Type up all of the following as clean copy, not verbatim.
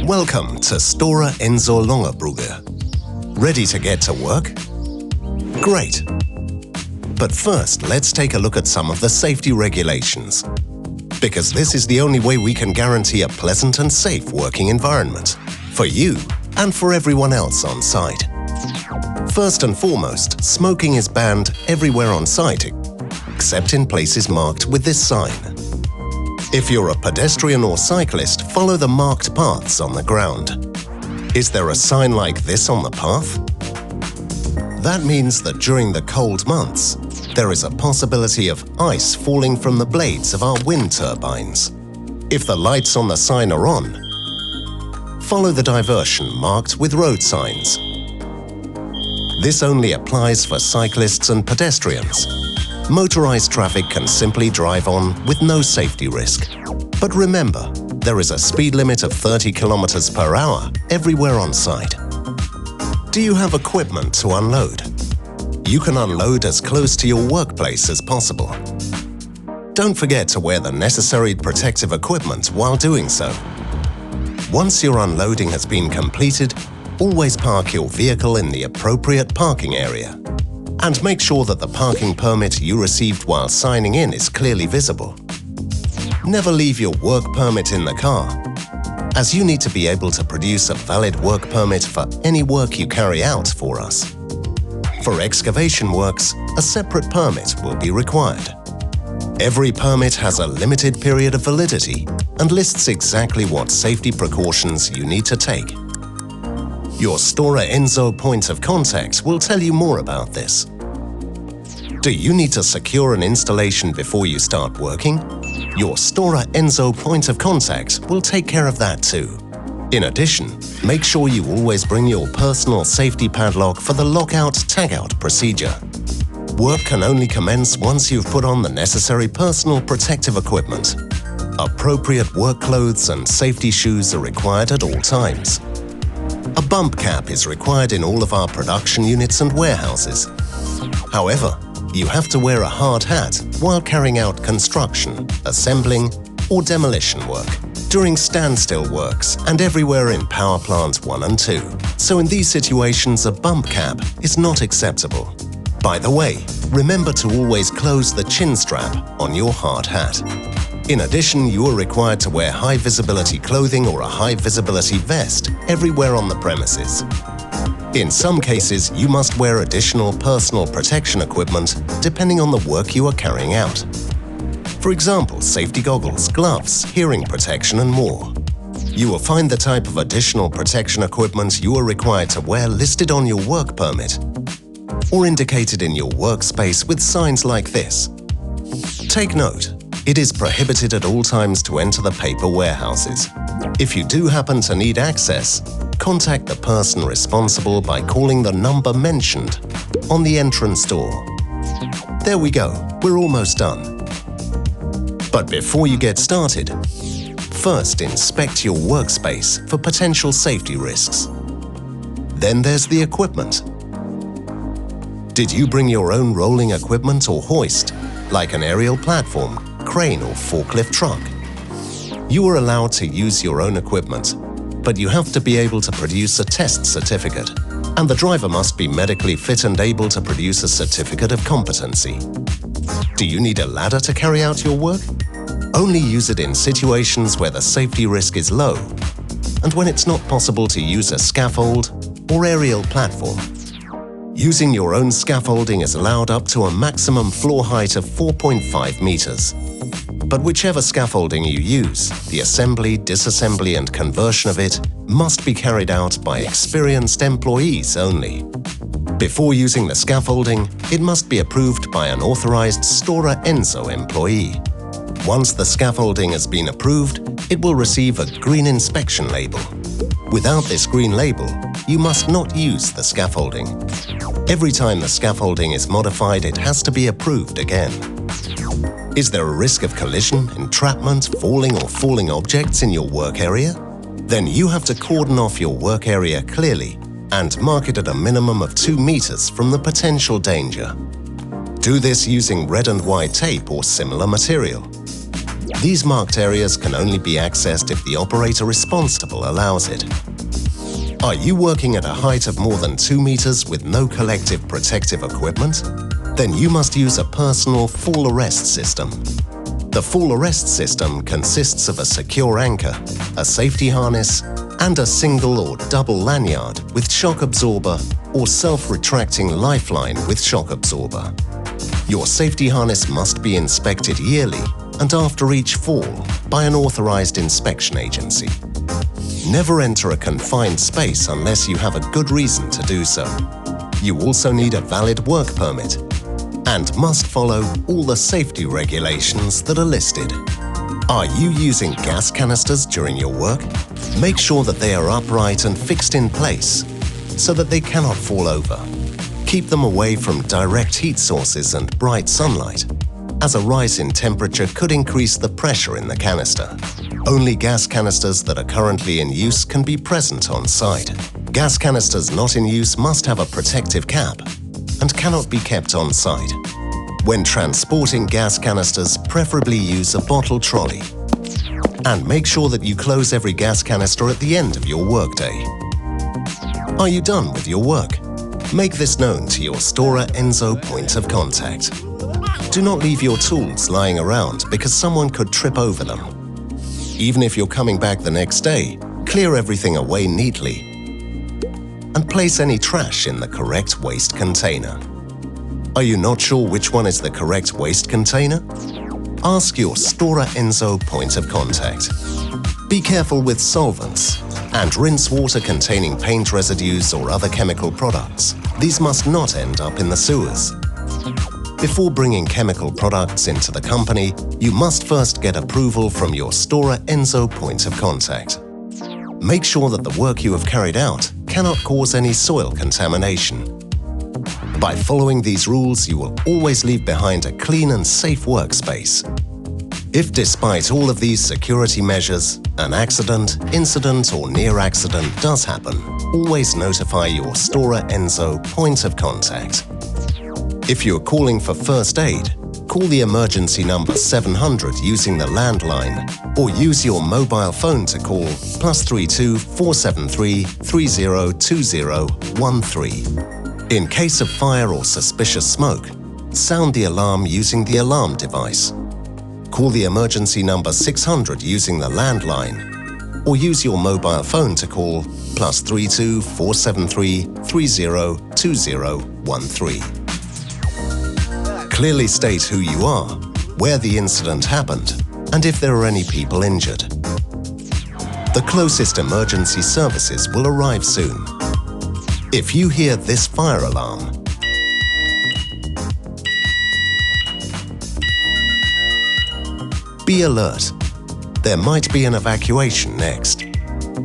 Welcome to Stora Enso Langerbrugge. Ready to get to work? Great! But first, let's take a look at some of the safety regulations. Because this is the only way we can guarantee a pleasant and safe working environment for you and for everyone else on site. First and foremost, smoking is banned everywhere on site except in places marked with this sign. If you're a pedestrian or cyclist, follow the marked paths on the ground. Is there a sign like this on the path? That means that during the cold months, there is a possibility of ice falling from the blades of our wind turbines. If the lights on the sign are on, follow the diversion marked with road signs. This only applies for cyclists and pedestrians. Motorized traffic can simply drive on with no safety risk. But remember, there is a speed limit of 30 km per hour everywhere on site. Do you have equipment to unload? You can unload as close to your workplace as possible. Don't forget to wear the necessary protective equipment while doing so. Once your unloading has been completed, always park your vehicle in the appropriate parking area. And make sure that the parking permit you received while signing in is clearly visible. Never leave your work permit in the car, as you need to be able to produce a valid work permit for any work you carry out for us. For excavation works, a separate permit will be required. Every permit has a limited period of validity and lists exactly what safety precautions you need to take. Your Stora Enso point of contact will tell you more about this. Do you need to secure an installation before you start working? Your Stora Enso point of contact will take care of that too. In addition, make sure you always bring your personal safety padlock for the lockout-tagout procedure. Work can only commence once you've put on the necessary personal protective equipment. Appropriate work clothes and safety shoes are required at all times. A bump cap is required in all of our production units and warehouses. However, you have to wear a hard hat while carrying out construction, assembling, or demolition work, during standstill works and everywhere in power plants 1 and 2. So in these situations, a bump cap is not acceptable. By the way, remember to always close the chin strap on your hard hat. In addition, you are required to wear high-visibility clothing or a high-visibility vest everywhere on the premises. In some cases, you must wear additional personal protection equipment depending on the work you are carrying out. For example, safety goggles, gloves, hearing protection and more. You will find the type of additional protection equipment you are required to wear listed on your work permit or indicated in your workspace with signs like this. Take note. It is prohibited at all times to enter the paper warehouses. If you do happen to need access, contact the person responsible by calling the number mentioned on the entrance door. There we go, we're almost done. But before you get started, first inspect your workspace for potential safety risks. Then there's the equipment. Did you bring your own rolling equipment or hoist, like an aerial platform, crane or forklift truck? You are allowed to use your own equipment, but you have to be able to produce a test certificate, and the driver must be medically fit and able to produce a certificate of competency. Do you need a ladder to carry out your work? Only use it in situations where the safety risk is low, and when it's not possible to use a scaffold or aerial platform. Using your own scaffolding is allowed up to a maximum floor height of 4.5 meters. But whichever scaffolding you use, the assembly, disassembly and conversion of it must be carried out by experienced employees only. Before using the scaffolding, it must be approved by an authorized Stora Enso employee. Once the scaffolding has been approved, it will receive a green inspection label. Without this green label, you must not use the scaffolding. Every time the scaffolding is modified, it has to be approved again. Is there a risk of collision, entrapment, falling objects in your work area? Then you have to cordon off your work area clearly and mark it at a minimum of 2 meters from the potential danger. Do this using red and white tape or similar material. These marked areas can only be accessed if the operator responsible allows it. Are you working at a height of more than 2 meters with no collective protective equipment? Then you must use a personal fall arrest system. The fall arrest system consists of a secure anchor, a safety harness, and a single or double lanyard with shock absorber or self-retracting lifeline with shock absorber. Your safety harness must be inspected yearly and after each fall by an authorized inspection agency. Never enter a confined space unless you have a good reason to do so. You also need a valid work permit and must follow all the safety regulations that are listed. Are you using gas canisters during your work? Make sure that they are upright and fixed in place so that they cannot fall over. Keep them away from direct heat sources and bright sunlight, as a rise in temperature could increase the pressure in the canister. Only gas canisters that are currently in use can be present on site. Gas canisters not in use must have a protective cap and cannot be kept on site. When transporting gas canisters, preferably use a bottle trolley. And make sure that you close every gas canister at the end of your workday. Are you done with your work? Make this known to your Stora Enso point of contact. Do not leave your tools lying around because someone could trip over them. Even if you're coming back the next day, clear everything away neatly and place any trash in the correct waste container. Are you not sure which one is the correct waste container? Ask your Stora Enso point of contact. Be careful with solvents and rinse water containing paint residues or other chemical products. These must not end up in the sewers. Before bringing chemical products into the company, you must first get approval from your Stora Enso point of contact. Make sure that the work you have carried out cannot cause any soil contamination. By following these rules, you will always leave behind a clean and safe workspace. If despite all of these security measures, an accident, incident or near accident does happen, always notify your Stora Enso point of contact. If you're calling for first aid, call the emergency number 700 using the landline or use your mobile phone to call +32 473 302013. In case of fire or suspicious smoke, sound the alarm using the alarm device. Call the emergency number 600 using the landline or use your mobile phone to call +32 473 302013. Clearly state who you are, where the incident happened, and if there are any people injured. The closest emergency services will arrive soon. If you hear this fire alarm, be alert. There might be an evacuation next.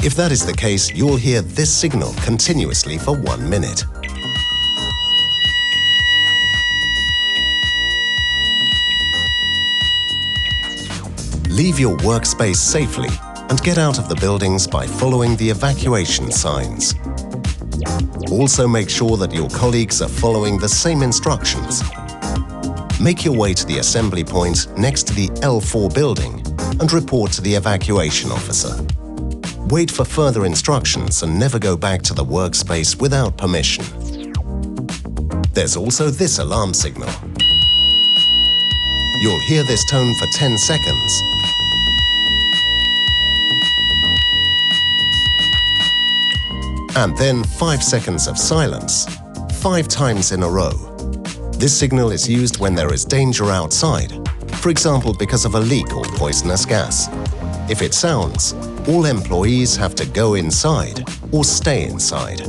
If that is the case, you'll hear this signal continuously for 1 minute. Leave your workspace safely and get out of the buildings by following the evacuation signs. Also make sure that your colleagues are following the same instructions. Make your way to the assembly point next to the L4 building and report to the evacuation officer. Wait for further instructions and never go back to the workspace without permission. There's also this alarm signal. You'll hear this tone for 10 seconds. And then 5 seconds of silence, 5 times in a row. This signal is used when there is danger outside, for example because of a leak or poisonous gas. If it sounds, all employees have to go inside or stay inside.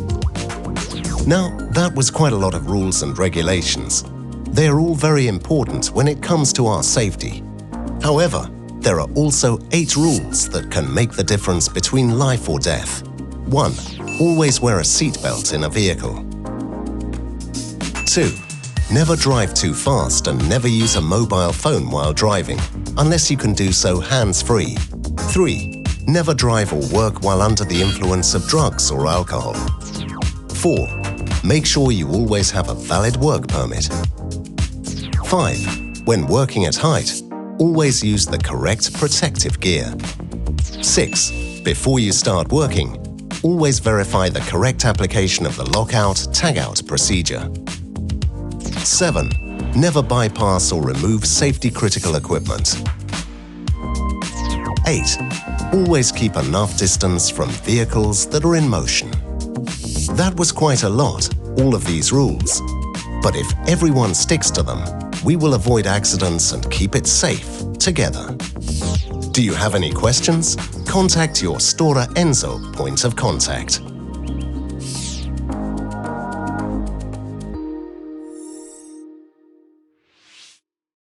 Now, that was quite a lot of rules and regulations. They are all very important when it comes to our safety. However, there are also 8 rules that can make the difference between life or death. 1. Always wear a seatbelt in a vehicle. 2. Never drive too fast and never use a mobile phone while driving, unless you can do so hands-free. 3. Never drive or work while under the influence of drugs or alcohol. 4. Make sure you always have a valid work permit. 5. When working at height, Always use the correct protective gear. 6. Before you start working, always verify the correct application of the lockout/tagout procedure. 7. Never bypass or remove safety-critical equipment. 8. Always keep enough distance from vehicles that are in motion. That was quite a lot, all of these rules. But if everyone sticks to them, we will avoid accidents and keep it safe together. Do you have any questions? Contact your Stora Enso point of contact.